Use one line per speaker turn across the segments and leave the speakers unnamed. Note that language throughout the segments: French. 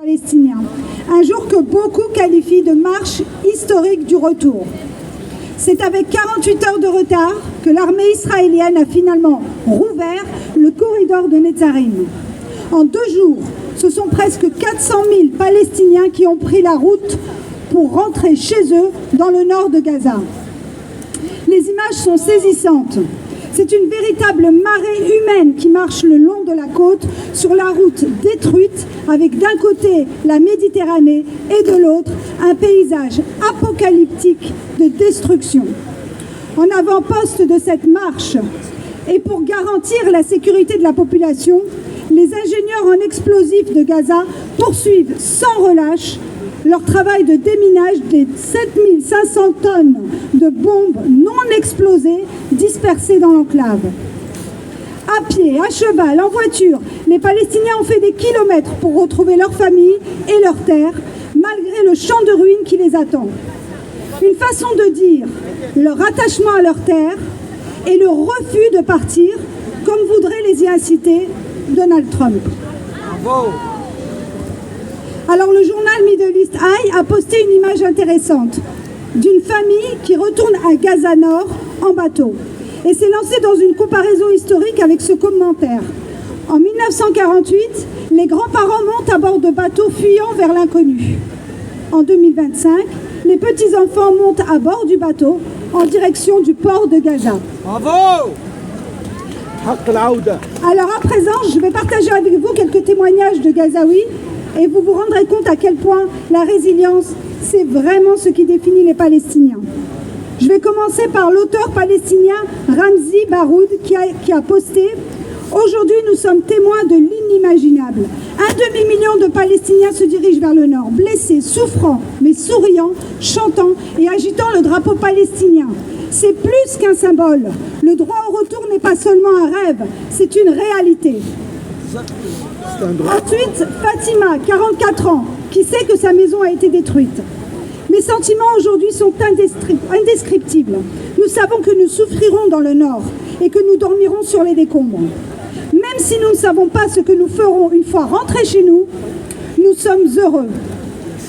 palestiniens. Un jour que beaucoup qualifient de marche historique du retour. C'est avec 48 heures de retard que l'armée israélienne a finalement rouvert le corridor de Netzarim. En 2 jours, ce sont presque 400 000 Palestiniens qui ont pris la route pour rentrer chez eux dans le nord de Gaza. Les images sont saisissantes. C'est une véritable marée humaine qui marche le long de la côte sur la route détruite avec d'un côté la Méditerranée et de l'autre un paysage apocalyptique de destruction. En avant-poste de cette marche et pour garantir la sécurité de la population, les ingénieurs en explosifs de Gaza poursuivent sans relâche leur travail de déminage des 7500 tonnes de bombes non explosées dispersées dans l'enclave. À pied, à cheval, en voiture, les Palestiniens ont fait des kilomètres pour retrouver leur famille et leurs terres, malgré le champ de ruines qui les attend. Une façon de dire leur attachement à leurs terres et le refus de partir, comme voudrait les y inciter Donald Trump. Bravo. Alors le journal Middle East Eye a posté une image intéressante d'une famille qui retourne à Gaza Nord en bateau. Et s'est lancé dans une comparaison historique avec ce commentaire. En 1948, les grands-parents montent à bord de bateaux fuyant vers l'inconnu. En 2025, les petits-enfants montent à bord du bateau en direction du port de Gaza.
Bravo!
Alors à présent, je vais partager avec vous quelques témoignages de Gazaouis et vous vous rendrez compte à quel point la résilience, c'est vraiment ce qui définit les Palestiniens. Je vais commencer par l'auteur palestinien Ramzi Baroud qui a posté « Aujourd'hui, nous sommes témoins de l'inimaginable. Un demi-million de Palestiniens se dirigent vers le nord, blessés, souffrants, mais souriants, chantant et agitant le drapeau palestinien. C'est plus qu'un symbole. Le droit au retour n'est pas seulement un rêve, c'est une réalité. » Ensuite, Fatima, 44 ans, qui sait que sa maison a été détruite. Mes sentiments aujourd'hui sont indescriptibles. Nous savons que nous souffrirons dans le nord et que nous dormirons sur les décombres. Même si nous ne savons pas ce que nous ferons une fois rentrés chez nous, nous sommes heureux.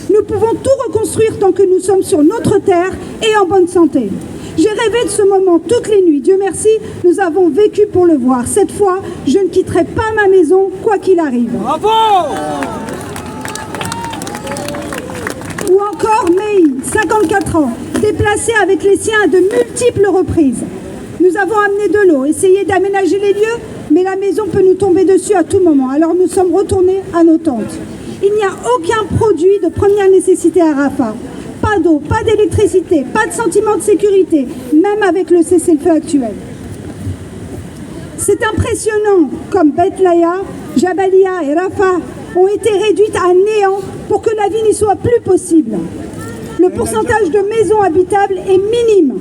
Nous pouvons tout reconstruire tant que nous sommes sur notre terre et en bonne santé. J'ai rêvé de ce moment toutes les nuits. Dieu merci, nous avons vécu pour le voir. Cette fois, je ne quitterai pas ma maison, quoi qu'il arrive.
Bravo!
Ou encore Mei, 54 ans, déplacé avec les siens à de multiples reprises. Nous avons amené de l'eau, essayé d'aménager les lieux, mais la maison peut nous tomber dessus à tout moment. Alors nous sommes retournés à nos tentes. Il n'y a aucun produit de première nécessité à Rafah. Pas d'eau, pas d'électricité, pas de sentiment de sécurité, même avec le cessez-le-feu actuel. C'est impressionnant comme Beth Laïa, Jabalia et Rafah ont été réduites à néant pour que la vie n'y soit plus possible. Le pourcentage de maisons habitables est minime.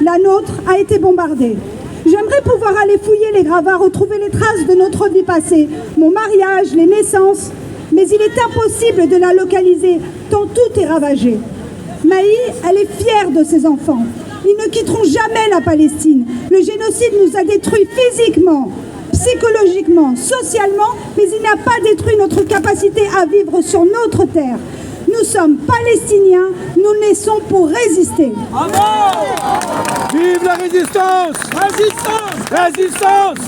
La nôtre a été bombardée. J'aimerais pouvoir aller fouiller les gravats, retrouver les traces de notre vie passée, mon mariage, les naissances, mais il est impossible de la localiser tant tout est ravagé. Maï, elle est fière de ses enfants. Ils ne quitteront jamais la Palestine. Le génocide nous a détruits physiquement, psychologiquement, socialement, mais il n'a pas détruit notre capacité à vivre sur notre terre. Nous sommes Palestiniens, nous naissons pour résister.
Bravo! Vive la résistance! Résistance! Résistance!